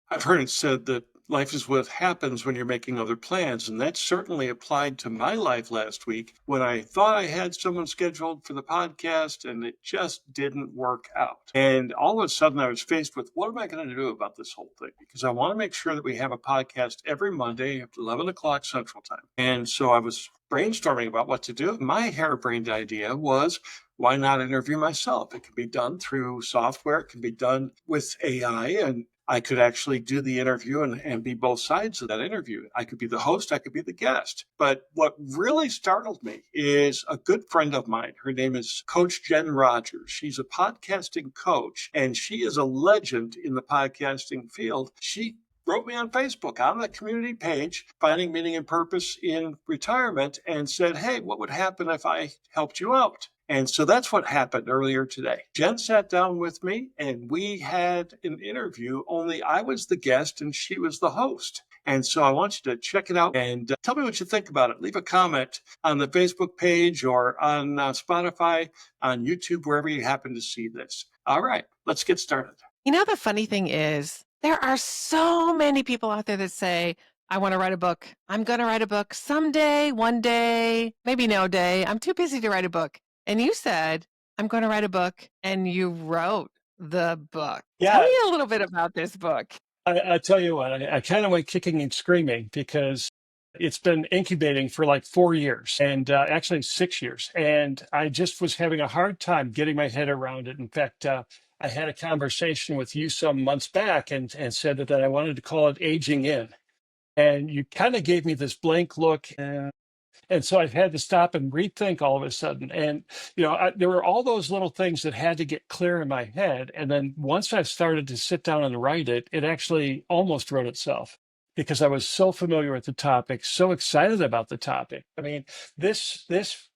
I've heard it said that life is what happens when you're making other plans, and that certainly applied to my life last week when I thought I had someone scheduled for the podcast and it just didn't work out. And all of a sudden, I was faced with what am I going to do about this whole thing? Because I want to make sure that we have a podcast every Monday at 11 o'clock Central Time. And so I was brainstorming about what to do. My harebrained idea was why not interview myself? It can be done through software, it can be done with AI, and I could actually do the interview and be both sides of that interview. I could be the host, I could be the guest. But what really startled me is a good friend of mine. Her name is Coach Jen Rogers. She's a podcasting coach, and she is a legend in the podcasting field. She wrote me on Facebook on the community page, Finding Meaning and Purpose in Retirement, and said, hey, what would happen if I helped you out? And so that's what happened earlier today. Jen sat down with me and we had an interview, only I was the guest and she was the host. And so I want you to check it out and tell me what you think about it. Leave a comment on the Facebook page or on Spotify, on YouTube, wherever you happen to see this. All right, let's get started. The funny thing is, there are so many people out there that say, I want to write a book. I'm going to write a book someday, one day, maybe no day. I'm too busy to write a book. And you said, I'm going to write a book, and you wrote the book. Tell Yeah, me a little bit about this book. I tell you what, I kind of went kicking and screaming because it's been incubating for like 4 years and actually 6 years. And I just was having a hard time getting my head around it. In fact, I had a conversation with you some months back and said that I wanted to call it Aging In. And you kind of gave me this blank look. And so I've had to stop and rethink all of a sudden. And, there were all those little things that had to get clear in my head. And then once I started to sit down and write it, it actually almost wrote itself because I was so familiar with the topic, so excited about the topic. I mean, this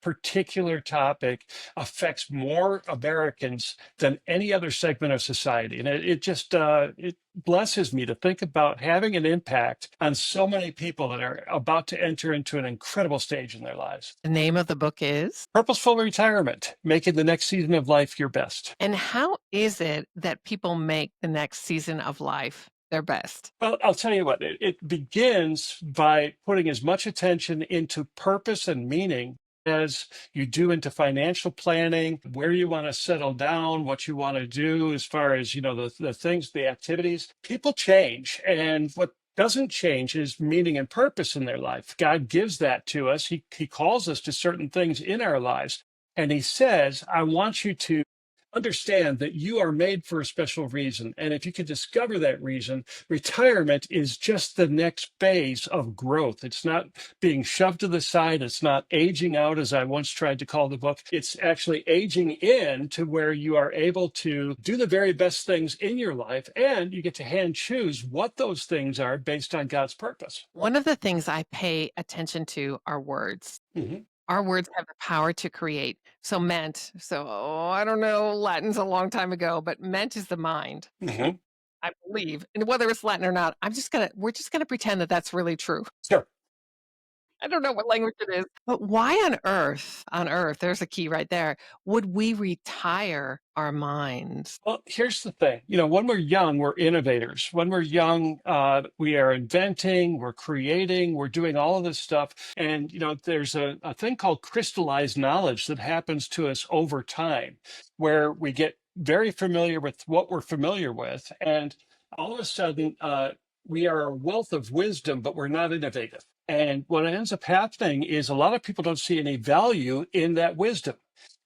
particular topic affects more Americans than any other segment of society. And it just, it blesses me to think about having an impact on so many people that are about to enter into an incredible stage in their lives. The name of the book is? Purposeful Retirement, making the next season of life your best. And how is it that people make the next season of life their best? Well, I'll tell you what, it begins by putting as much attention into purpose and meaning as you do into financial planning, where you want to settle down, what you want to do as far as, the things, the activities. People change. And what doesn't change is meaning and purpose in their life. God gives that to us. He calls us to certain things in our lives. And he says, I want you to understand that you are made for a special reason. And if you can discover that reason, retirement is just the next phase of growth. It's not being shoved to the side. It's not aging out, as I once tried to call the book. It's actually aging in to where you are able to do the very best things in your life. And you get to hand choose what those things are based on God's purpose. One of the things I pay attention to are words. Mhm. Our words have the power to create. So ment, I don't know, Latin's a long time ago, but ment is the mind, Mhm. I believe. And whether it's Latin or not, we're just gonna pretend that that's really true. Sure. I don't know what language it is. But why on earth, there's a key right there, would we retire our minds? Well, here's the thing. When we're young, we're innovators. When we're young, we are inventing, we're creating, we're doing all of this stuff. And, there's a thing called crystallized knowledge that happens to us over time, where we get very familiar with what we're familiar with. And all of a sudden, we are a wealth of wisdom, but we're not innovative. And what ends up happening is a lot of people don't see any value in that wisdom.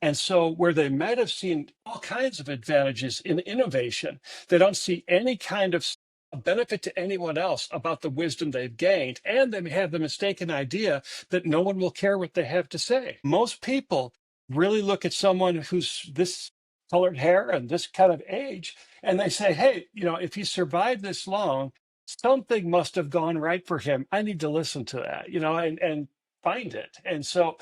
And so where they might have seen all kinds of advantages in innovation, they don't see any kind of benefit to anyone else about the wisdom they've gained. And they have the mistaken idea that no one will care what they have to say. Most people really look at someone who's this colored hair and this kind of age, and they say, hey, if he survived this long, something must have gone right for him. I need to listen to that, and find it. And so,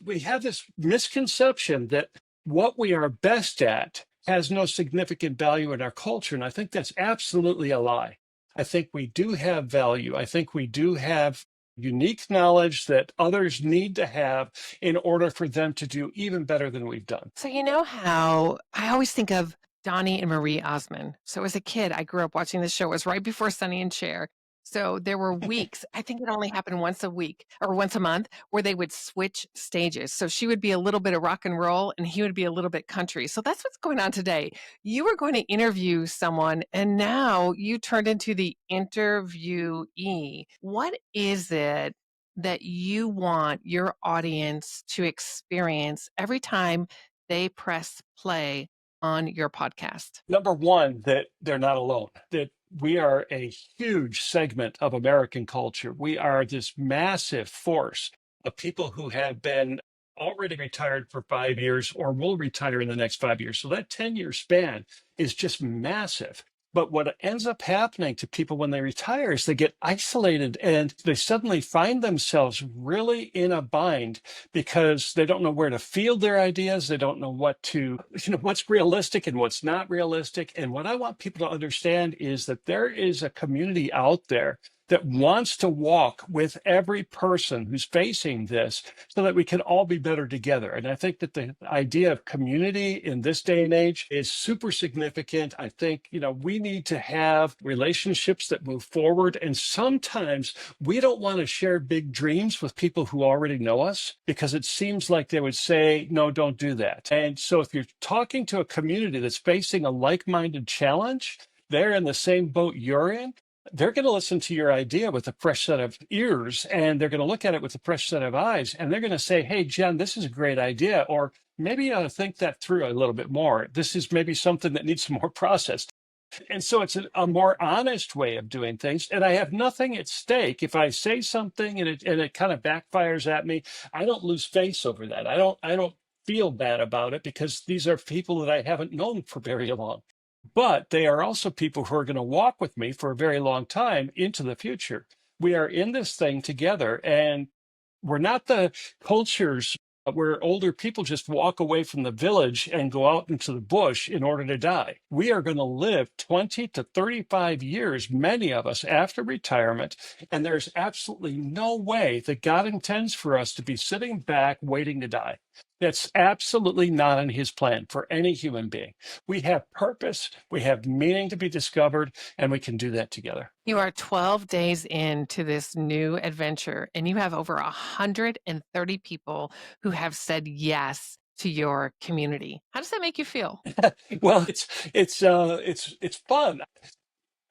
we have this misconception that what we are best at has no significant value in our culture. And I think that's absolutely a lie. I think we do have value. I think we do have unique knowledge that others need to have in order for them to do even better than we've done. So you know how I always think of Donnie and Marie Osmond. So as a kid, I grew up watching this show. It was right before Sonny and Cher. So there were weeks, I think it only happened once a week or once a month, where they would switch stages. So she would be a little bit of rock and roll and he would be a little bit country. So that's what's going on today. You were going to interview someone and now you turned into the interviewee. What is it that you want your audience to experience every time they press play on your podcast? Number one, that they're not alone, that we are a huge segment of American culture. We are this massive force of people who have been already retired for 5 years or will retire in the next 5 years. So that 10-year span is just massive. But what ends up happening to people when they retire is they get isolated and they suddenly find themselves really in a bind because they don't know where to field their ideas. They don't know what's realistic and what's not realistic. And what I want people to understand is that there is a community out there that wants to walk with every person who's facing this so that we can all be better together. And I think that the idea of community in this day and age is super significant. I think, we need to have relationships that move forward. And sometimes we don't want to share big dreams with people who already know us because it seems like they would say, no, don't do that. And so if you're talking to a community that's facing a like-minded challenge, they're in the same boat you're in, they're going to listen to your idea with a fresh set of ears and they're going to look at it with a fresh set of eyes and they're going to say, hey, Jen, this is a great idea. Or maybe you ought to think that through a little bit more. This is maybe something that needs some more process. And so it's a more honest way of doing things. And I have nothing at stake. If I say something and it kind of backfires at me, I don't lose face over that. I don't feel bad about it because these are people that I haven't known for very long. But they are also people who are going to walk with me for a very long time into the future. We are in this thing together, and we're not the cultures where older people just walk away from the village and go out into the bush in order to die. We are going to live 20 to 35 years, many of us, after retirement, and there's absolutely no way that God intends for us to be sitting back waiting to die. That's absolutely not in his plan for any human being. We have purpose, we have meaning to be discovered, and we can do that together. You are 12 days into this new adventure, and you have over 130 people who have said yes to your community. How does that make you feel? Well, it's fun.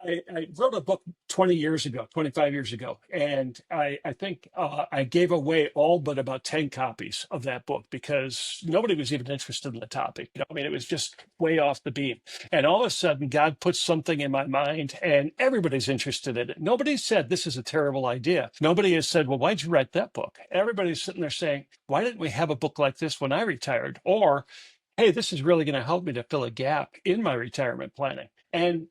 I wrote a book 20 years ago, 25 years ago, and I think I gave away all but about 10 copies of that book because nobody was even interested in the topic. I mean, it was just way off the beam. And all of a sudden, God puts something in my mind, and everybody's interested in it. Nobody said, this is a terrible idea. Nobody has said, well, why'd you write that book? Everybody's sitting there saying, why didn't we have a book like this when I retired? Or, hey, this is really going to help me to fill a gap in my retirement planning. And,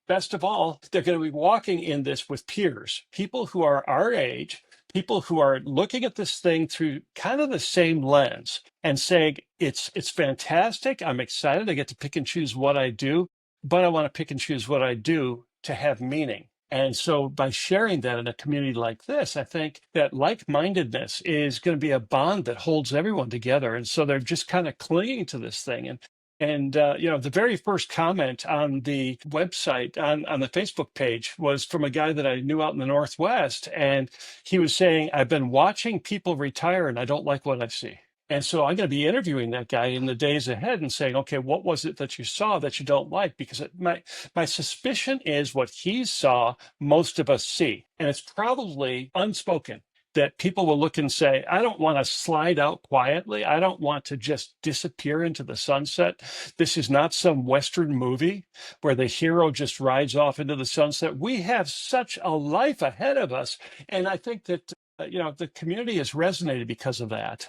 best of all, they're going to be walking in this with peers, people who are our age, people who are looking at this thing through kind of the same lens and saying, it's fantastic. I'm excited. I get to pick and choose what I do, but I want to pick and choose what I do to have meaning. And so by sharing that in a community like this, I think that like-mindedness is going to be a bond that holds everyone together. And so they're just kind of clinging to this thing. And the very first comment on the website, on the Facebook page, was from a guy that I knew out in the Northwest. And he was saying, I've been watching people retire and I don't like what I see. And so I'm going to be interviewing that guy in the days ahead and saying, okay, what was it that you saw that you don't like? Because my suspicion is what he saw, most of us see. And it's probably unspoken, that people will look and say, I don't want to slide out quietly. I don't want to just disappear into the sunset. This is not some Western movie where the hero just rides off into the sunset. We have such a life ahead of us. And I think that, the community has resonated because of that.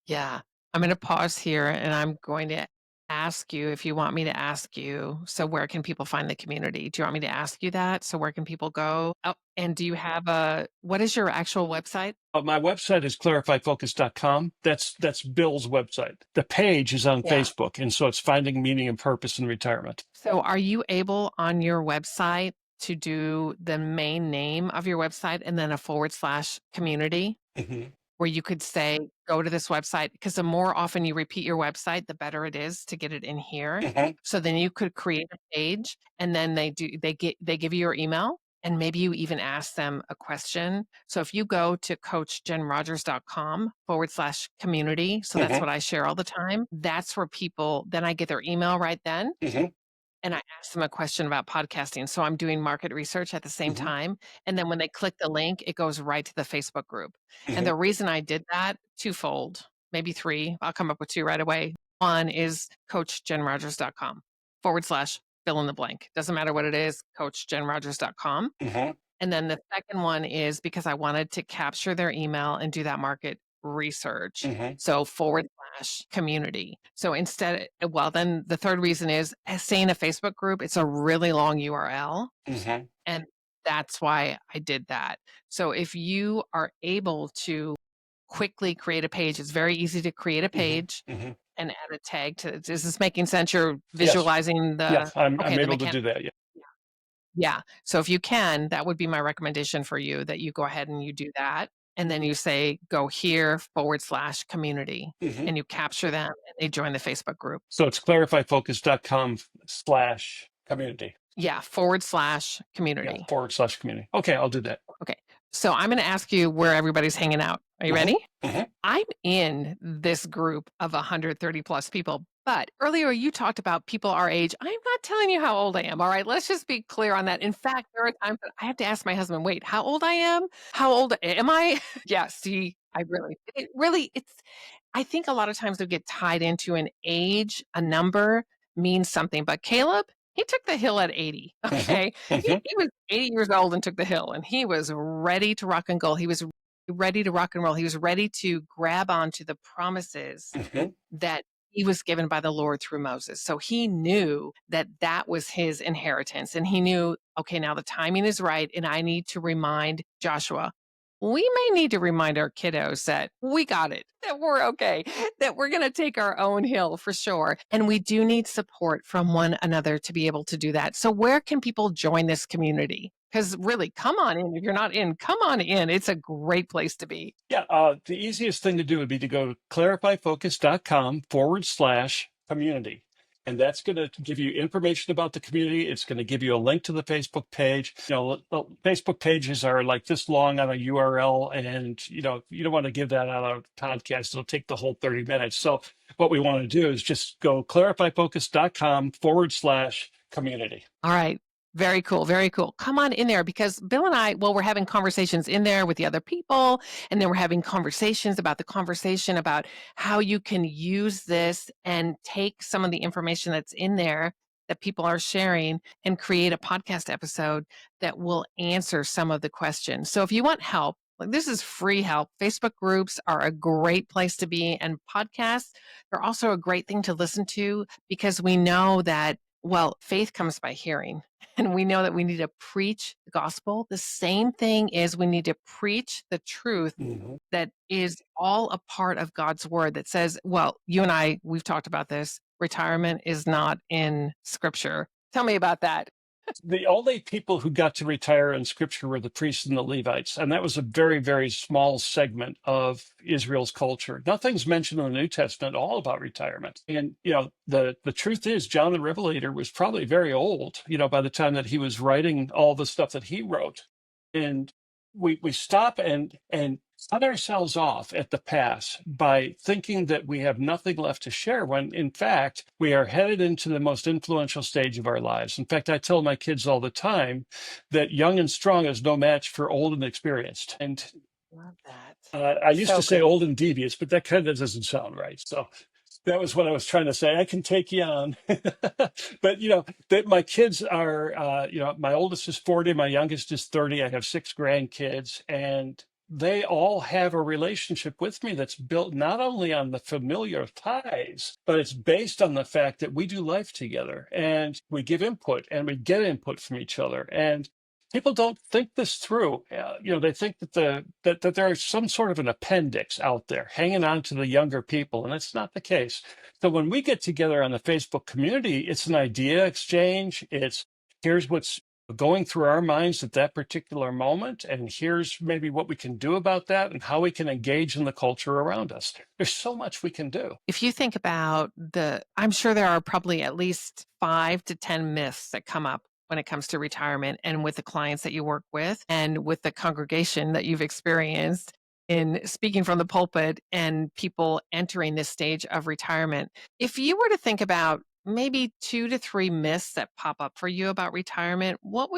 Yeah. I'm going to pause here and I'm going to ask you if you want me to ask you. So, where can people find the community? Do you want me to ask you that? So, where can people go? Oh, and do you have what is your actual website? My website is clarifyfocus.com. That's Bill's website. The page is on Facebook. And so it's finding meaning and purpose in retirement. So, are you able on your website to do the main name of your website and then a /community? Mm-hmm. where you could say, go to this website, because the more often you repeat your website, the better it is to get it in here. So then you could create a page, and then they give you your email, and maybe you even ask them a question. So if you go to coachjenrogers.com/community, so that's what I share all the time. That's where people, then I get their email right then. And I ask them a question about podcasting. So I'm doing market research at the same time. And then when they click the link, it goes right to the Facebook group. And the reason I did that, twofold, maybe three, I'll come up with two right away. One is coachjenrogers.com/fill in the blank. Doesn't matter what it is, coachjenrogers.com. And then the second one is because I wanted to capture their email and do that market research. So /community. So instead, well, then the third reason is saying a Facebook group, it's a really long URL. And that's why I did that. So if you are able to quickly create a page, it's very easy to create a page and add a tag to it. Is this making sense? You're visualizing the, Yes, I'm okay, the able to mechanic. do that. Yeah. Yeah. So if you can, that would be my recommendation for you, that you go ahead and you do that. And then you say, go here /community, and you capture them and they join the Facebook group. So it's clarifyfocus.com/community. Yeah. /community. Yeah, /community. Okay, I'll do that. Okay. So I'm going to ask you where everybody's hanging out. Are you ready? I'm in this group of 130 plus people, but earlier you talked about people our age. I'm not telling you how old I am. All right. Let's just be clear on that. In fact, there are times that I have to ask my husband, wait, how old I am? How old am I? Yeah. See, I think a lot of times we get tied into an age, a number means something, but Caleb, he took the hill at 80. Okay. He was 80 years old and took the hill, and he was ready to rock and roll. He was ready to rock and roll. He was ready to grab onto the promises that he was given by the Lord through Moses. So he knew that that was his inheritance. And he knew, okay, now the timing is right. And I need to remind Joshua, we may need to remind our kiddos that we got it, that we're okay, that we're going to take our own hill for sure. And we do need support from one another to be able to do that. So where can people join this community? Because really, come on in. If you're not in, come on in. It's a great place to be. Yeah, the easiest thing to do would be to go to clarifyfocus.com/community. And that's going to give you information about the community. It's going to give you a link to the Facebook page. Facebook pages are like this long on a URL, and you don't want to give that out on a podcast. It'll take the whole 30 minutes. So what we want to do is just go clarifyfocus.com/community. All right. Very cool. Very cool. Come on in there, because Bill and I, well, we're having conversations in there with the other people. And then we're having conversations about the conversation about how you can use this and take some of the information that's in there that people are sharing and create a podcast episode that will answer some of the questions. So if you want help, like, this is free help. Facebook groups are a great place to be, and podcasts are also a great thing to listen to, because we know that, well, faith comes by hearing. And we know that we need to preach the gospel. The same thing is we need to preach the truth that is all a part of God's word, that says, well, you and I, we've talked about this. Retirement is not in scripture. Tell me about that. The only people who got to retire in scripture were the priests and the Levites. And that was a very, very small segment of Israel's culture. Nothing's mentioned in the New Testament at all about retirement. And, the truth is, John the Revelator was probably very old, by the time that he was writing all the stuff that he wrote. And we stop and cut ourselves off at the pass by thinking that we have nothing left to share, when in fact we are headed into the most influential stage of our lives. In fact, I tell my kids all the time that young and strong is no match for old and experienced. And Love that. I used So to say good. old and devious, but that kind of doesn't sound right. So that was what I was trying to say. I can take you on. But, that my kids are, my oldest is 40, my youngest is 30. I have 6 grandkids, and they all have a relationship with me that's built not only on the familiar ties, but it's based on the fact that we do life together, and we give input and we get input from each other. And people don't think this through. They think that that there's some sort of an appendix out there hanging on to the younger people, and it's not the case. So when we get together on the Facebook community, it's an idea exchange. It's here's what's going through our minds at that particular moment. And here's maybe what we can do about that and how we can engage in the culture around us. There's so much we can do. If you think about I'm sure there are probably at least 5 to 10 myths that come up when it comes to retirement and with the clients that you work with and with the congregation that you've experienced in speaking from the pulpit and people entering this stage of retirement. If you were to think about maybe 2 to 3 myths that pop up for you about retirement, what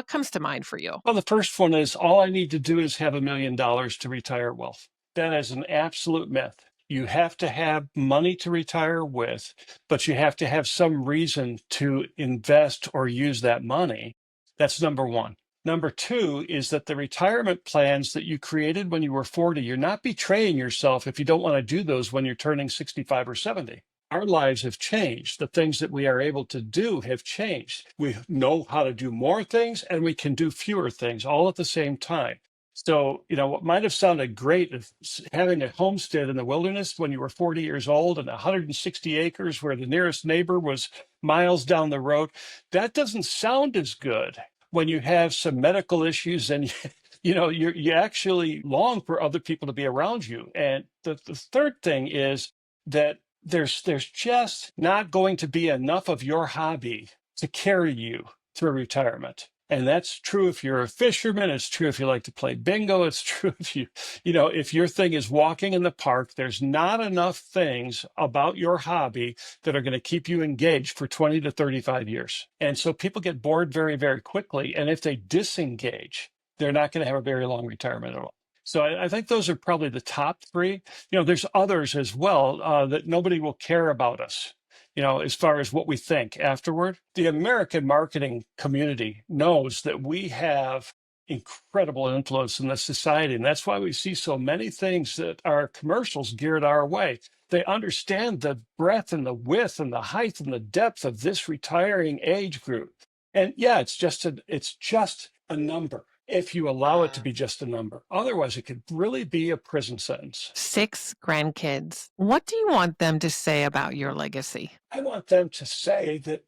comes to mind for you? Well, the first one is all I need to do is have $1 million to retire wealth. That is an absolute myth. You have to have money to retire with, but you have to have some reason to invest or use that money. That's number one. Number two is that the retirement plans that you created when you were 40, you're not betraying yourself if you don't want to do those when you're turning 65 or 70. Our lives have changed. The things that we are able to do have changed. We know how to do more things and we can do fewer things all at the same time. So, what might have sounded great of having a homestead in the wilderness when you were 40 years old and 160 acres where the nearest neighbor was miles down the road, that doesn't sound as good when you have some medical issues and you actually long for other people to be around you. And the third thing is that there's just not going to be enough of your hobby to carry you through retirement. And that's true if you're a fisherman. It's true if you like to play bingo. It's true if if your thing is walking in the park, there's not enough things about your hobby that are going to keep you engaged for 20 to 35 years. And so people get bored very, very quickly. And if they disengage, they're not going to have a very long retirement at all. So I think those are probably the top three. There's others as well that nobody will care about us, as far as what we think afterward. The American marketing community knows that we have incredible influence in the society. And that's why we see so many things that are commercials geared our way. They understand the breadth and the width and the height and the depth of this retiring age group. And yeah, it's just a number if you allow it to be just a number. Otherwise, it could really be a prison sentence. 6 grandkids. What do you want them to say about your legacy? I want them to say that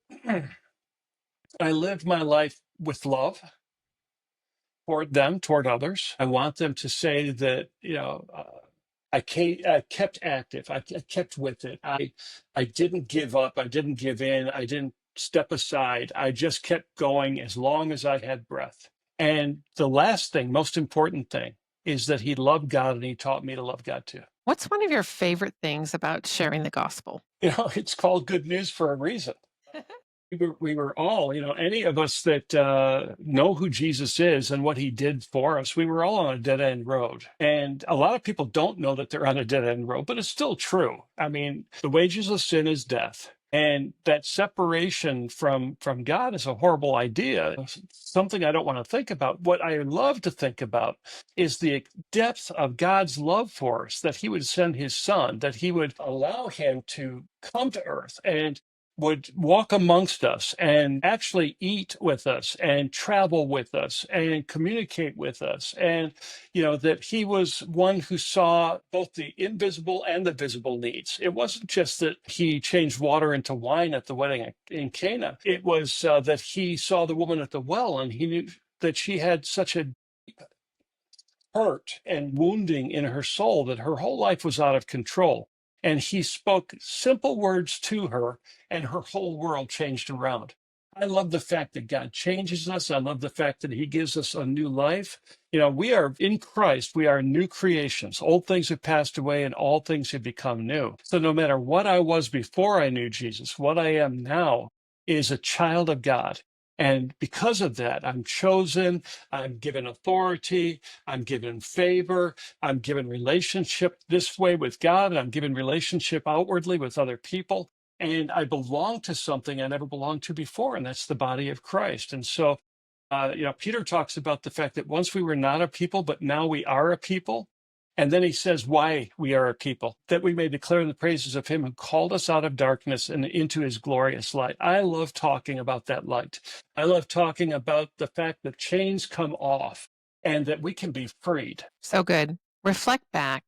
I lived my life with love toward them, toward others. I want them to say that, I kept active. I kept with it. I didn't give up. I didn't give in. I didn't step aside. I just kept going as long as I had breath. And the last thing, most important thing, is that he loved God and he taught me to love God too. What's one of your favorite things about sharing the gospel? It's called good news for a reason. We were all, any of us that know who Jesus is and what he did for us, we were all on a dead end road. And a lot of people don't know that they're on a dead end road, but it's still true. I mean, the wages of sin is death. And that separation from God is a horrible idea, something I don't want to think about. What I love to think about is the depth of God's love for us, that he would send his son, that he would allow him to come to earth and would walk amongst us and actually eat with us and travel with us and communicate with us. And, that he was one who saw both the invisible and the visible needs. It wasn't just that he changed water into wine at the wedding in Cana. It was that he saw the woman at the well and he knew that she had such a hurt and wounding in her soul that her whole life was out of control. And he spoke simple words to her, and her whole world changed around. I love the fact that God changes us. I love the fact that he gives us a new life. We are in Christ. We are new creations. Old things have passed away and all things have become new. So no matter what I was before I knew Jesus, what I am now is a child of God. And because of that, I'm chosen, I'm given authority, I'm given favor, I'm given relationship this way with God, and I'm given relationship outwardly with other people. And I belong to something I never belonged to before, and that's the body of Christ. And so, Peter talks about the fact that once we were not a people, but now we are a people. And then he says why we are a people, that we may declare the praises of him who called us out of darkness and into his glorious light. I love talking about that light. I love talking about the fact that chains come off and that we can be freed. So good. Reflect back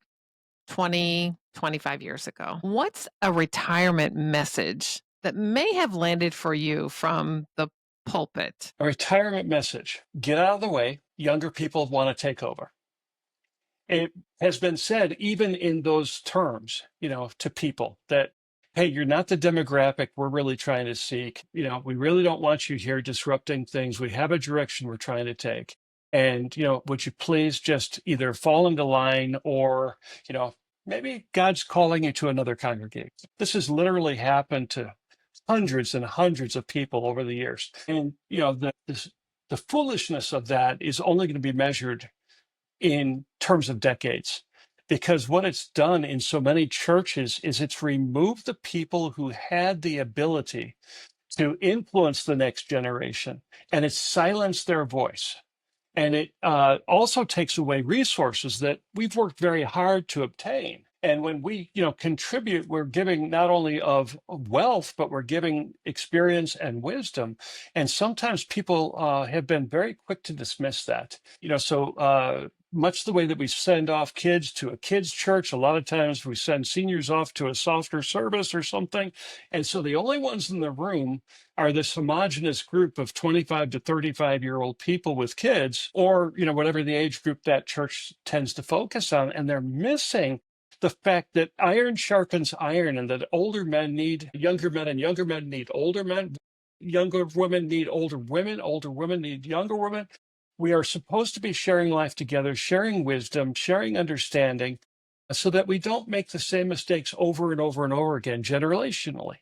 20, 25 years ago. What's a retirement message that may have landed for you from the pulpit. A retirement message: get out of the way. Younger people want to take over. It has been said, even in those terms, to people that, hey, you're not the demographic we're really trying to seek. We really don't want you here disrupting things. We have a direction we're trying to take. And, would you please just either fall into line or, maybe God's calling you to another congregation. This has literally happened to hundreds and hundreds of people over the years. And, the foolishness of that is only going to be measured in terms of decades, because what it's done in so many churches is it's removed the people who had the ability to influence the next generation, and it's silenced their voice. And it also takes away resources that we've worked very hard to obtain. And when we, contribute, we're giving not only of wealth, but we're giving experience and wisdom. And sometimes people have been very quick to dismiss that. So much the way that we send off kids to a kids' church, a lot of times we send seniors off to a softer service or something. And so the only ones in the room are this homogenous group of 25 to 35-year-old people with kids, or, whatever the age group that church tends to focus on. And they're missing the fact that iron sharpens iron, and that older men need younger men, and younger men need older men. Younger women need older women need younger women. We are supposed to be sharing life together, sharing wisdom, sharing understanding, so that we don't make the same mistakes over and over and over again generationally.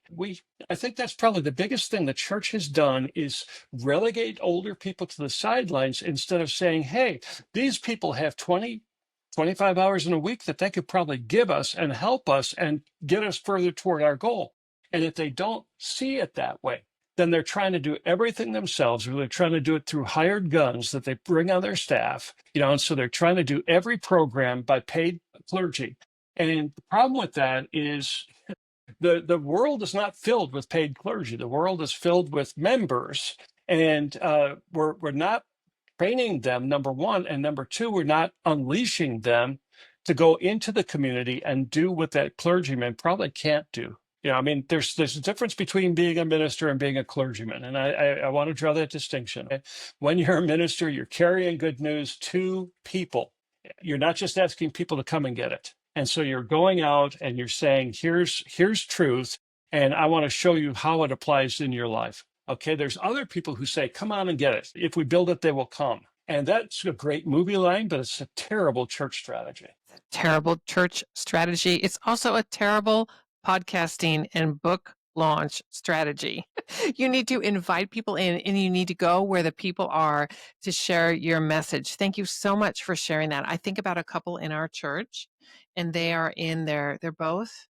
I think that's probably the biggest thing the church has done, is relegate older people to the sidelines instead of saying, hey, these people have 25 hours in a week that they could probably give us and help us and get us further toward our goal. And if they don't see it that way, then they're trying to do everything themselves, or they're trying to do it through hired guns that they bring on their staff, and so they're trying to do every program by paid clergy. And the problem with that is the world is not filled with paid clergy. The world is filled with members, and we're not training them, number one, and number two, we're not unleashing them to go into the community and do what that clergyman probably can't do. There's a difference between being a minister and being a clergyman, and I want to draw that distinction. When you're a minister, you're carrying good news to people. You're not just asking people to come and get it. And so you're going out and you're saying, here's truth, and I want to show you how it applies in your life. Okay, there's other people who say, come on and get it. If we build it, they will come. And that's a great movie line, but it's a terrible church strategy. Terrible church strategy. It's also a terrible podcasting and book launch strategy. You need to invite people in, and you need to go where the people are to share your message. Thank you so much for sharing that. I think about a couple in our church, and they are they're both,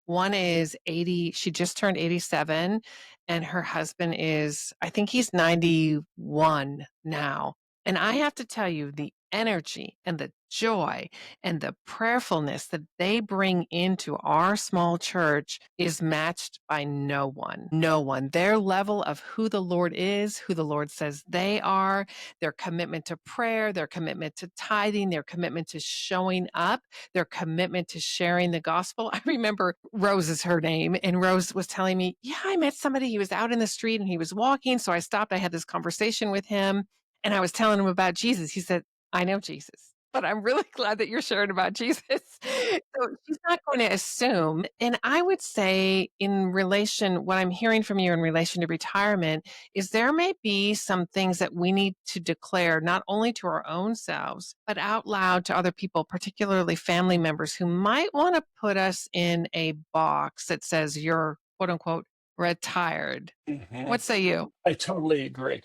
one is 80, she just turned 87, and her husband is, I think he's 91 now. And I have to tell you, the energy and the joy and the prayerfulness that they bring into our small church is matched by no one. No one. Their level of who the Lord is, who the Lord says they are, their commitment to prayer, their commitment to tithing, their commitment to showing up, their commitment to sharing the gospel. I remember Rose is her name, and Rose was telling me, yeah, I met somebody. He was out in the street and he was walking. So I stopped. I had this conversation with him, and I was telling him about Jesus. He said, I know Jesus, but I'm really glad that you're sharing about Jesus. So she's not going to assume. And I would say, what I'm hearing from you in relation to retirement is there may be some things that we need to declare, not only to our own selves, but out loud to other people, particularly family members who might want to put us in a box that says you're, quote unquote, retired. Mhm. What say you? I totally agree.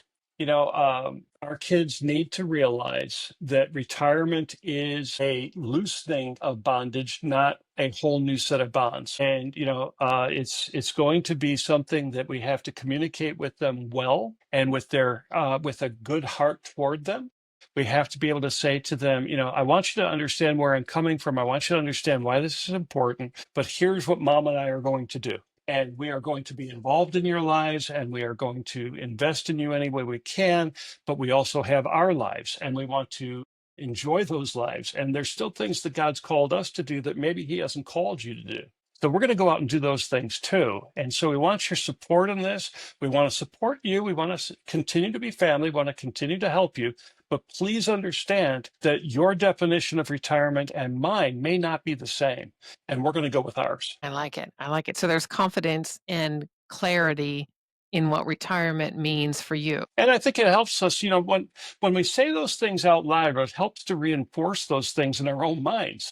Our kids need to realize that retirement is a loosening of bondage, not a whole new set of bonds. And it's going to be something that we have to communicate with them well, and with with a good heart toward them. We have to be able to say to them, I want you to understand where I'm coming from. I want you to understand why this is important. But here's what Mom and I are going to do. And we are going to be involved in your lives, and we are going to invest in you any way we can. But we also have our lives, and we want to enjoy those lives. And there's still things that God's called us to do that maybe He hasn't called you to do. So we're going to go out and do those things too. And so we want your support in this. We want to support you. We want to continue to be family. We want to continue to help you. But please understand that your definition of retirement and mine may not be the same. And we're going to go with ours. I like it. I like it. So there's confidence and clarity in what retirement means for you. And I think it helps us, when we say those things out loud, it helps to reinforce those things in our own minds.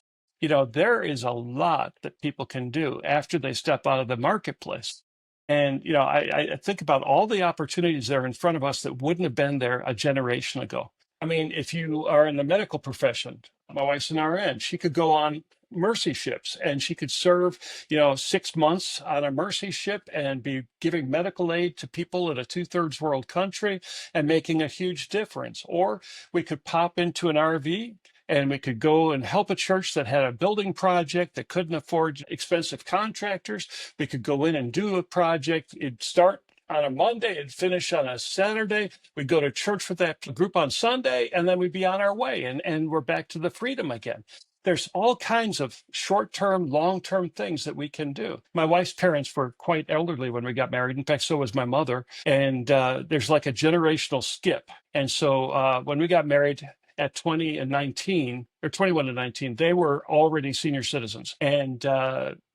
There is a lot that people can do after they step out of the marketplace. And, I think about all the opportunities that are in front of us that wouldn't have been there a generation ago. I mean, if you are in the medical profession, my wife's an RN, she could go on mercy ships and she could serve 6 months on a mercy ship and be giving medical aid to people in a 2/3 world country and making a huge difference. Or we could pop into an RV and we could go and help a church that had a building project that couldn't afford expensive contractors. We could go in and do a project. It'd start on a Monday and finish on a Saturday. We'd go to church with that group on Sunday, and then we'd be on our way, and we're back to the freedom again. There's all kinds of short-term, long-term things that we can do. My wife's parents were quite elderly when we got married. In fact, so was my mother. And there's like a generational skip. And so when we got married at 20 and 19, or 21 and 19, they were already senior citizens. And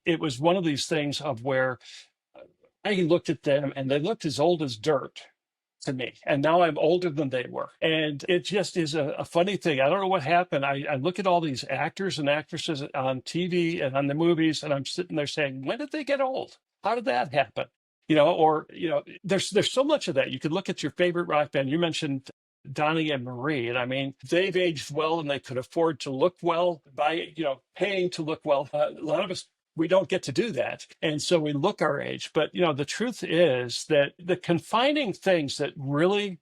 it was one of these things of where I looked at them and they looked as old as dirt to me. And now I'm older than they were. And it just is a funny thing. I don't know what happened. I look at all these actors and actresses on TV and on the movies, and I'm sitting there saying, when did they get old? How did that happen? There's so much of that. You could look at your favorite rock band. You mentioned Donnie and Marie. And I mean, they've aged well and they could afford to look well by, paying to look well. A lot of us, we don't get to do that. And so we look our age. But, the truth is that the confining things that really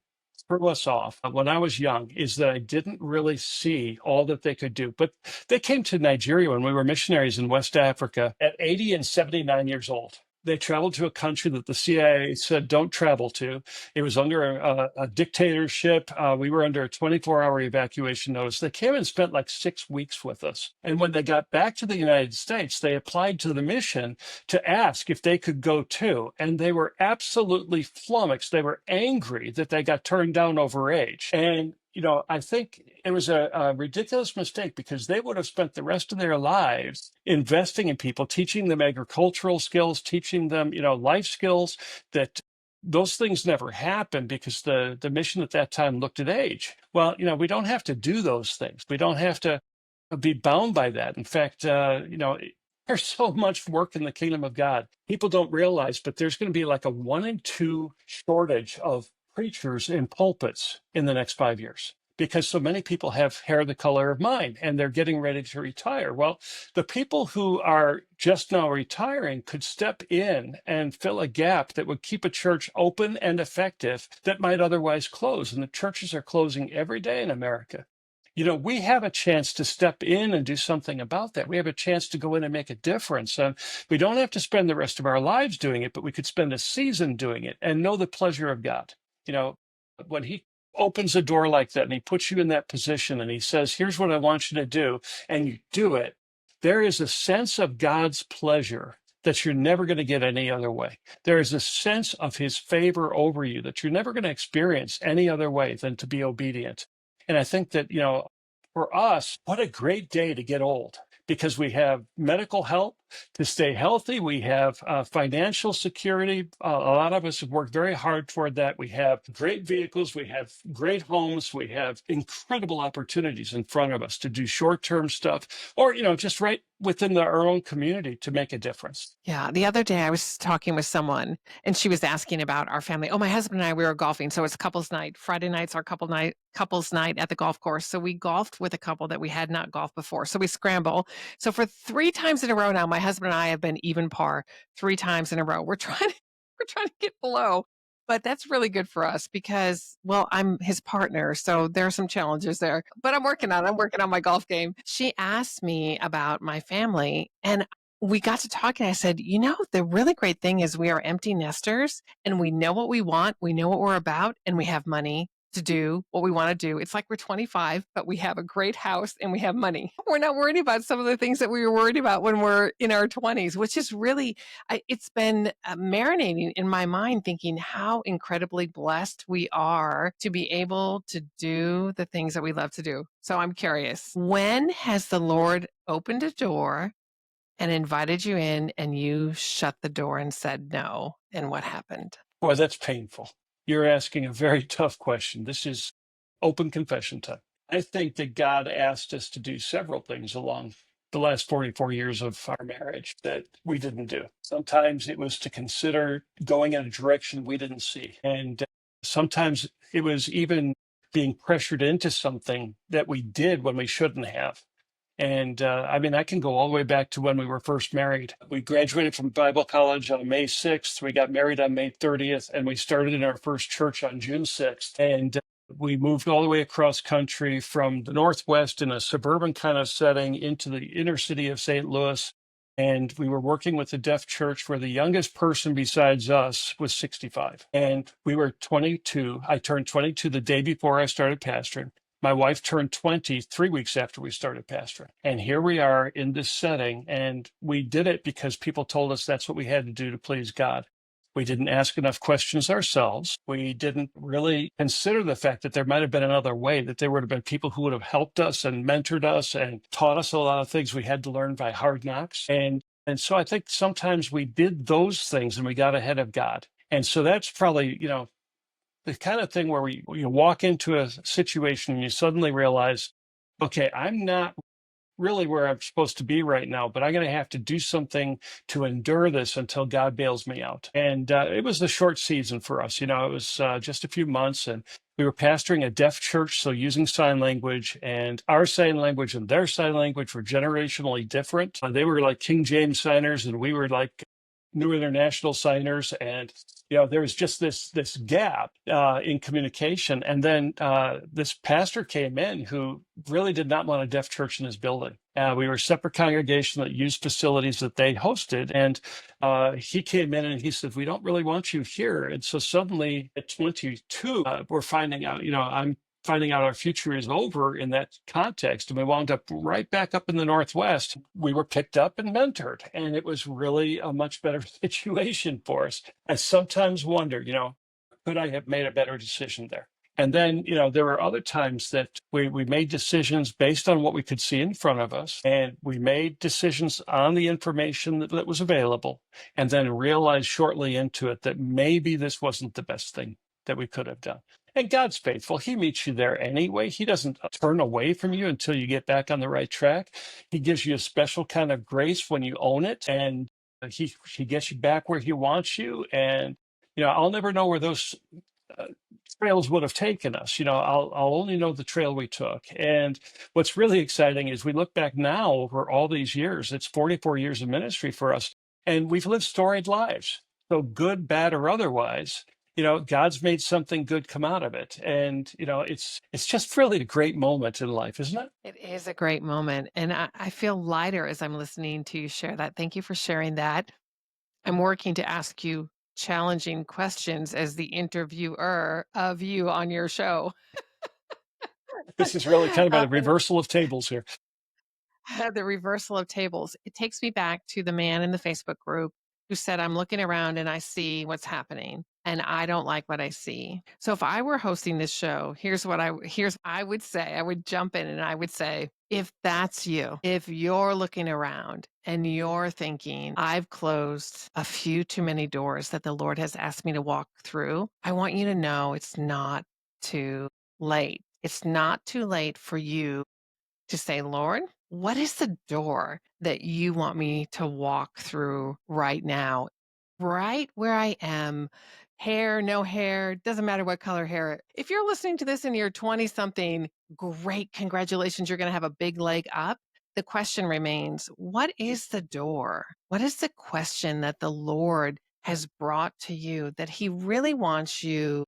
threw us off when I was young is that I didn't really see all that they could do. But they came to Nigeria when we were missionaries in West Africa at 80 and 79 years old. They traveled to a country that the CIA said don't travel to. It was under a dictatorship. We were under a 24-hour evacuation notice. They came and spent like 6 weeks with us. And when they got back to the United States, they applied to the mission to ask if they could go too. And they were absolutely flummoxed. They were angry that they got turned down over age. And I think it was a ridiculous mistake because they would have spent the rest of their lives investing in people, teaching them agricultural skills, teaching them, life skills. That those things never happened because the mission at that time looked at age. Well, we don't have to do those things. We don't have to be bound by that. In fact, there's so much work in the kingdom of God. People don't realize, but there's going to be like a 1 in 2 shortage of preachers in pulpits in the next 5 years because so many people have hair the color of mine and they're getting ready to retire. Well, the people who are just now retiring could step in and fill a gap that would keep a church open and effective that might otherwise close. And the churches are closing every day in America. We have a chance to step in and do something about that. We have a chance to go in and make a difference. And we don't have to spend the rest of our lives doing it, but we could spend a season doing it and know the pleasure of God. When he opens a door like that and he puts you in that position and he says, here's what I want you to do, and you do it, there is a sense of God's pleasure that you're never going to get any other way. There is a sense of his favor over you that you're never going to experience any other way than to be obedient. And I think that, for us, what a great day to get old because we have medical help to stay healthy. We have financial security. A lot of us have worked very hard toward that. We have great vehicles. We have great homes. We have incredible opportunities in front of us to do short-term stuff or, just right within our own community to make a difference. Yeah. The other day I was talking with someone and she was asking about our family. Oh, my husband and I, we were golfing. So it's couples night. Friday night's our couples night at the golf course. So we golfed with a couple that we had not golfed before. So we scramble. So for 3 times in a row now, my husband and I have been even par 3 times in a row. We're trying to get below. But that's really good for us because, well, I'm his partner. So there are some challenges there, but I'm working on my golf game. She asked me about my family and we got to talking. I said, the really great thing is we are empty nesters and we know what we want. We know what we're about and we have money to do what we want to do. It's like we're 25, but we have a great house and we have money. We're not worried about some of the things that we were worried about when we're in our 20s, which is really, it's been marinating in my mind, thinking how incredibly blessed we are to be able to do the things that we love to do. So I'm curious, when has the Lord opened a door and invited you in and you shut the door and said no? And what happened? Boy, that's painful. You're asking a very tough question. This is open confession time. I think that God asked us to do several things along the last 44 years of our marriage that we didn't do. Sometimes it was to consider going in a direction we didn't see. And sometimes it was even being pressured into something that we did when we shouldn't have. And I mean, I can go all the way back to when we were first married. We graduated from Bible college on May 6th. We got married on May 30th, and we started in our first church on June 6th. And we moved all the way across country from the Northwest in a suburban kind of setting into the inner city of St. Louis. And we were working with a deaf church where the youngest person besides us was 65. And we were 22. I turned 22 the day before I started pastoring. My wife turned 20 3 weeks after we started pastoring. And here we are in this setting. And we did it because people told us that's what we had to do to please God. We didn't ask enough questions ourselves. We didn't really consider the fact that there might have been another way, that there would have been people who would have helped us and mentored us and taught us a lot of things we had to learn by hard knocks. And so I think sometimes we did those things and we got ahead of God. And so that's probably, the kind of thing where you walk into a situation and you suddenly realize, okay, I'm not really where I'm supposed to be right now, but I'm going to have to do something to endure this until God bails me out. And it was a short season for us. It was just a few months, and we were pastoring a deaf church, so using sign language, and our sign language and their sign language were generationally different. They were like King James signers, and we were like New International signers, and there was just this gap in communication. And then this pastor came in who really did not want a deaf church in his building. We were a separate congregation that used facilities that they hosted, and he came in and he said, "We don't really want you here." And so suddenly at 22, we're finding out, I'm finding out our future is over in that context. And we wound up right back up in the Northwest. We were picked up and mentored, and it was really a much better situation for us. I sometimes wonder, could I have made a better decision there? And then, there were other times that we made decisions based on what we could see in front of us. And we made decisions on the information that was available, and then realized shortly into it that maybe this wasn't the best thing that we could have done. And God's faithful. He meets you there anyway. He doesn't turn away from you until you get back on the right track. He gives you a special kind of grace when you own it, and he gets you back where he wants you. And I'll never know where those uh, trails would have taken us. I'll only know the trail we took. And what's really exciting is we look back now over all these years. It's 44 years of ministry for us, and we've lived storied lives. So good, bad, or otherwise, God's made something good come out of it. And, it's just really a great moment in life, isn't it? It is a great moment. And I feel lighter as I'm listening to you share that. Thank you for sharing that. I'm working to ask you challenging questions as the interviewer of you on your show. This is really kind of a Uh, reversal of tables here. the reversal of tables. It takes me back to the man in the Facebook group who said, "I'm looking around and I see what's happening and I don't like what I see." So if I were hosting this show, here's I would say, I would jump in and I would say, if that's you, if you're looking around and you're thinking, "I've closed a few too many doors that the Lord has asked me to walk through," I want you to know it's not too late. It's not too late for you to say, "Lord, what is the door that you want me to walk through right now, right where I am? Hair, no hair, doesn't matter what color hair." If you're listening to this and you're 20 something, great, congratulations, you're going to have a big leg up. The question remains, what is the door? What is the question that the Lord has brought to you that He really wants you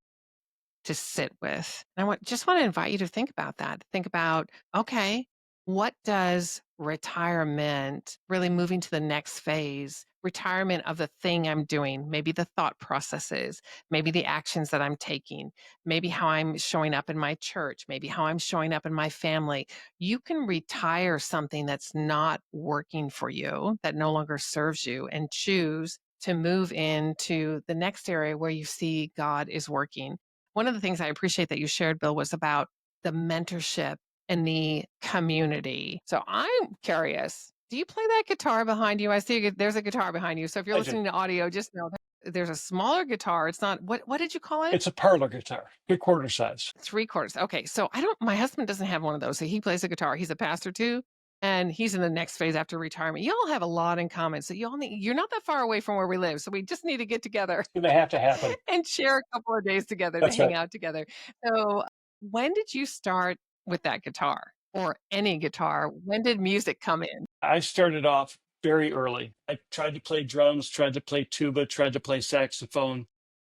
to sit with? And just want to invite you to think about that. Think about, okay, what does retirement, really moving to the next phase, retirement of the thing I'm doing, maybe the thought processes, maybe the actions that I'm taking, maybe how I'm showing up in my church, maybe how I'm showing up in my family. You can retire something that's not working for you, that no longer serves you, and choose to move into the next area where you see God is working. One of the things I appreciate that you shared, Bill, was about the mentorship and the community. So I'm curious, do you play that guitar behind you? I see there's a guitar behind you. So if you're I do. listening to audio, just know that there's a smaller guitar. It's not what did you call it? It's a parlor guitar, 3/4 size. 3/4. Okay. So I don't my husband doesn't have one of those. So he plays the guitar. He's a pastor too. And he's in the next phase after retirement. Y'all have a lot in common. So you're not that far away from where we live. So we just need to get together It's gonna have to happen. and share a couple of days together to That's hang right. out together. So when did you start with that guitar or any guitar? When did music come in? I started off very early. I tried to play drums, tried to play tuba, tried to play saxophone,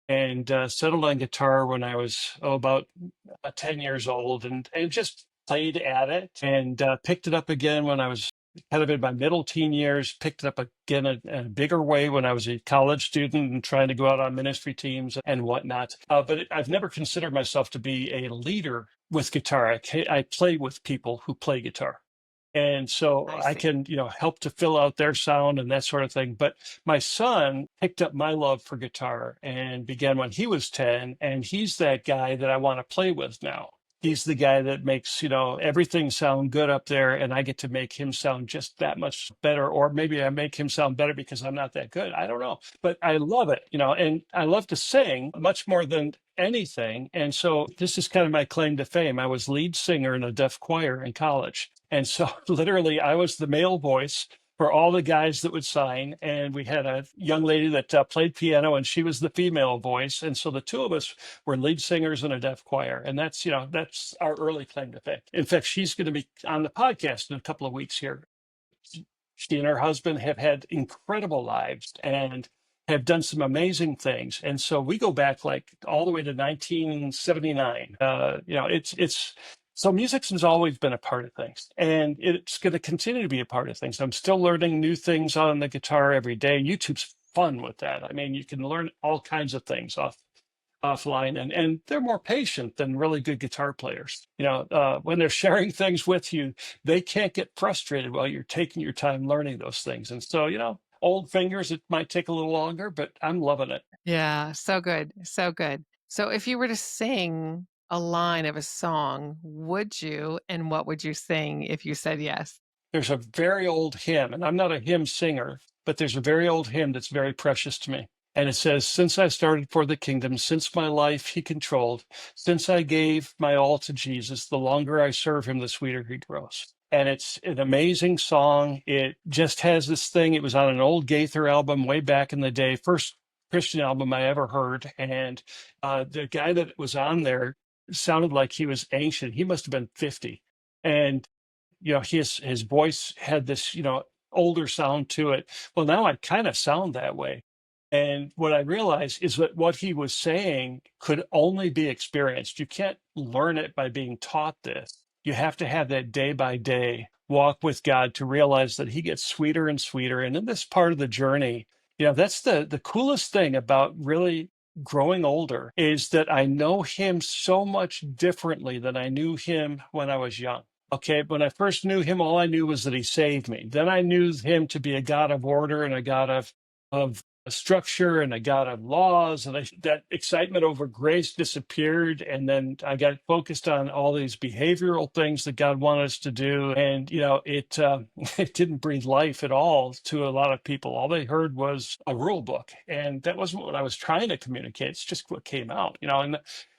and settled on guitar when I was about 10 years old, and just played at it, and picked it up again when I was kind of in my middle teen years. Picked it up again in a bigger way when I was a college student and trying to go out on ministry teams and whatnot. I've never considered myself to be a leader with guitar. I play with people who play guitar. And so I I see. can, help to fill out their sound and that sort of thing. But my son picked up my love for guitar and began when he was 10. And he's that guy that I want to play with now. He's the guy that makes, everything sound good up there. And I get to make him sound just that much better. Or maybe I make him sound better because I'm not that good. I don't know. But I love it, and I love to sing much more than anything. And so this is kind of my claim to fame. I was lead singer in a deaf choir in college. And so literally I was the male voice for all the guys that would sign. And we had a young lady that played piano and she was the female voice. And so the two of us were lead singers in a deaf choir. And that's our early claim to fame. In fact, she's going to be on the podcast in a couple of weeks here. She and her husband have had incredible lives and have done some amazing things. And so we go back like all the way to 1979. It's so music has always been a part of things, and it's going to continue to be a part of things. I'm still learning new things on the guitar every day. YouTube's fun with that. I mean, you can learn all kinds of things offline, and they're more patient than really good guitar players. When they're sharing things with you, they can't get frustrated while you're taking your time learning those things. And so, old fingers, it might take a little longer, but I'm loving it. Yeah, so good, so good. So if you were to sing a line of a song, would you, and what would you sing if you said yes? There's a very old hymn, and I'm not a hymn singer, but there's a very old hymn that's very precious to me. And it says, "Since I started for the kingdom, since my life he controlled, since I gave my all to Jesus, the longer I serve him, the sweeter he grows." And it's an amazing song. It just has this thing. It was on an old Gaither album way back in the day, first Christian album I ever heard. And the guy that was on there sounded like he was ancient. He must have been 50. And his voice had this older sound to it. Well, now I kind of sound that way. And what I realized is that what he was saying could only be experienced. You can't learn it by being taught this. You have to have that day by day walk with God to realize that he gets sweeter and sweeter. And in this part of the journey, that's the coolest thing about really growing older, is that I know him so much differently than I knew him when I was young. Okay, when I first knew him, all I knew was that he saved me. Then I knew him to be a God of order and a God of structure and a God of laws. And that excitement over grace disappeared. And then I got focused on all these behavioral things that God wanted us to do. And, it it didn't breathe life at all to a lot of people. All they heard was a rule book. And that wasn't what I was trying to communicate. It's just what came out, and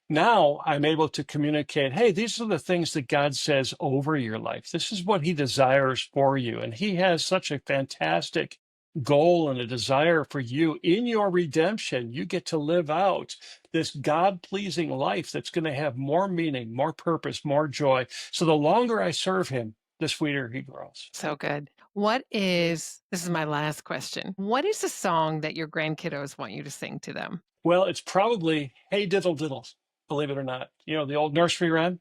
now I'm able to communicate, hey, these are the things that God says over your life. This is what he desires for you. And he has such a fantastic goal and a desire for you in your redemption. You get to live out this God pleasing life that's going to have more meaning, more purpose, more joy. So the longer I serve him, the sweeter he grows. So good. This is my last question. What is a song that your grandkiddos want you to sing to them? Well, it's probably Hey Diddle Diddle, believe it or not. The old nursery rhyme.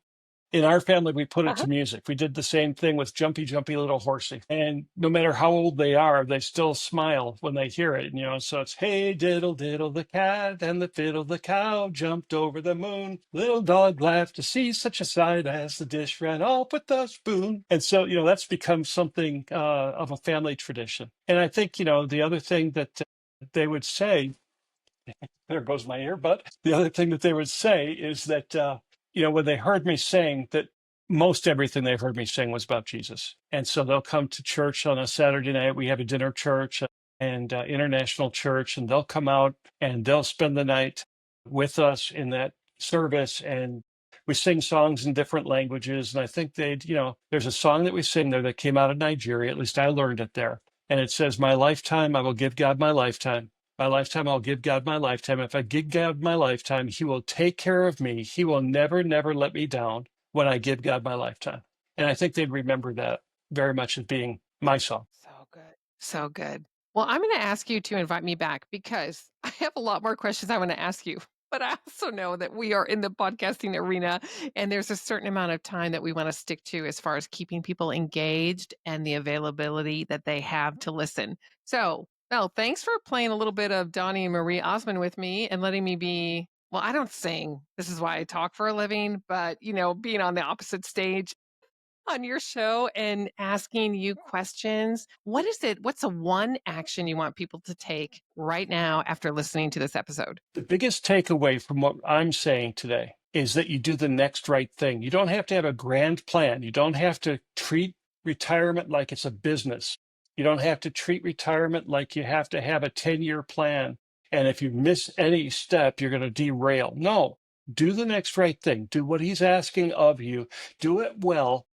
In our family, we put it Uh-huh. to music. We did the same thing with Jumpy, Jumpy Little Horsey. And no matter how old they are, they still smile when they hear it. So it's, hey, diddle, diddle, the cat and the fiddle, the cow jumped over the moon. Little dog laughed to see such a sight as the dish ran off with the spoon. And so, that's become something of a family tradition. And I think, the other thing that they would say, there goes my earbud. The other thing that they would say is that, when they heard me sing, that most everything they heard me sing was about Jesus. And so they'll come to church on a Saturday night. We have a dinner church and international church, and they'll come out and they'll spend the night with us in that service. And we sing songs in different languages. And I think there's a song that we sing there that came out of Nigeria. At least I learned it there. And it says, my lifetime, I will give God my lifetime. My lifetime, I'll give God my lifetime. If I give God my lifetime, He will take care of me. He will never, never let me down when I give God my lifetime. And I think they'd remember that very much as being my song. So good. So good. Well, I'm going to ask you to invite me back because I have a lot more questions I want to ask you. But I also know that we are in the podcasting arena and there's a certain amount of time that we want to stick to as far as keeping people engaged and the availability that they have to listen. So, Mel, thanks for playing a little bit of Donnie and Marie Osmond with me and letting me be. Well, I don't sing. This is why I talk for a living, but being on the opposite stage on your show and asking you questions. What is it? What's the one action you want people to take right now after listening to this episode? The biggest takeaway from what I'm saying today is that you do the next right thing. You don't have to have a grand plan. You don't have to treat retirement like it's a business. You don't have to treat retirement like you have to have a 10-year plan. And if you miss any step, you're going to derail. No, do the next right thing. Do what he's asking of you. Do it well.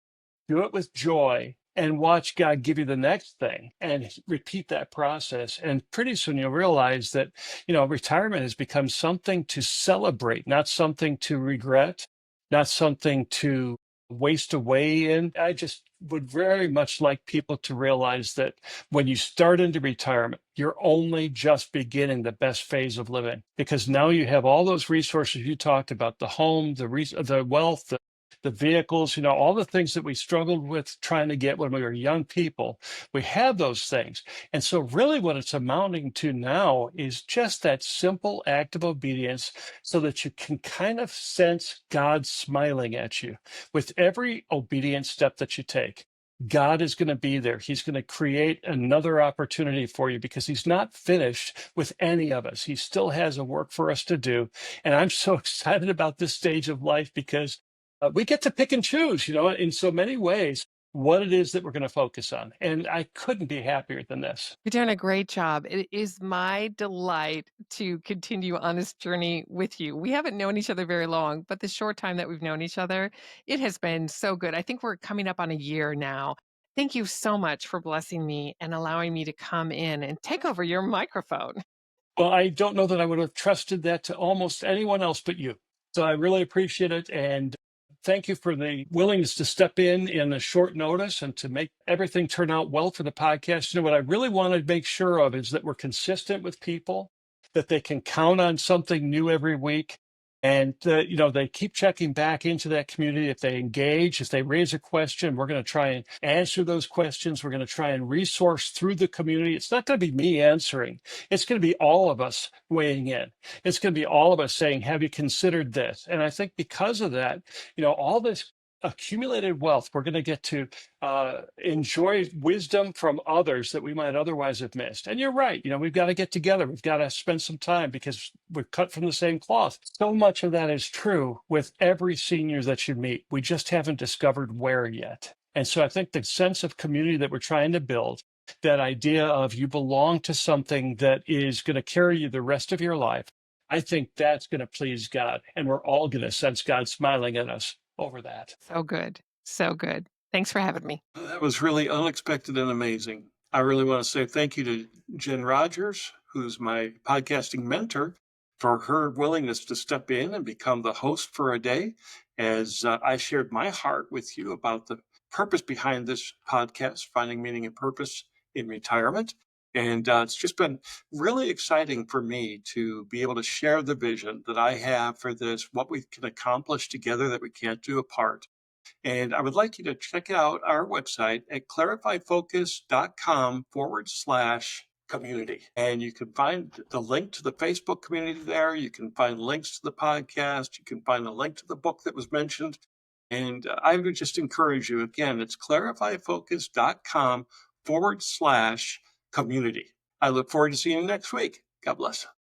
Do it with joy and watch God give you the next thing and repeat that process. And pretty soon you'll realize that, retirement has become something to celebrate, not something to regret, not something to waste away in. I just would very much like people to realize that when you start into retirement, you're only just beginning the best phase of living because now you have all those resources you talked about, the home, the wealth, the vehicles, all the things that we struggled with trying to get when we were young people. We have those things. And so really what it's amounting to now is just that simple act of obedience so that you can kind of sense God smiling at you with every obedient step that you take. God is going to be there. He's going to create another opportunity for you because he's not finished with any of us. He still has a work for us to do. And I'm so excited about this stage of life because we get to pick and choose, in so many ways, what it is that we're going to focus on. And I couldn't be happier than this. You're doing a great job. It is my delight to continue on this journey with you. We haven't known each other very long, but the short time that we've known each other, it has been so good. I think we're coming up on a year now. Thank you so much for blessing me and allowing me to come in and take over your microphone. Well, I don't know that I would have trusted that to almost anyone else but you. So I really appreciate it. And thank you for the willingness to step in a short notice and to make everything turn out well for the podcast. What I really want to make sure of is that we're consistent with people, that they can count on something new every week. And, they keep checking back into that community. If they engage, if they raise a question, we're going to try and answer those questions. We're going to try and resource through the community. It's not going to be me answering. It's going to be all of us weighing in. It's going to be all of us saying, have you considered this? And I think because of that, all this accumulated wealth, we're going to get to enjoy wisdom from others that we might otherwise have missed. And you're right. We've got to get together. We've got to spend some time because we're cut from the same cloth. So much of that is true with every senior that you meet. We just haven't discovered where yet. And so I think the sense of community that we're trying to build, that idea of you belong to something that is going to carry you the rest of your life, I think that's going to please God. And we're all going to sense God smiling at us over that. So good. So good. Thanks for having me. That was really unexpected and amazing. I really want to say thank you to Jen Rogers, who's my podcasting mentor, for her willingness to step in and become the host for a day as I shared my heart with you about the purpose behind this podcast, finding meaning and purpose in retirement. And it's just been really exciting for me to be able to share the vision that I have for this, what we can accomplish together that we can't do apart. And I would like you to check out our website at clarifyfocus.com/community. And you can find the link to the Facebook community there. You can find links to the podcast. You can find a link to the book that was mentioned. And I would just encourage you again, it's clarifyfocus.com/community. I look forward to seeing you next week. God bless.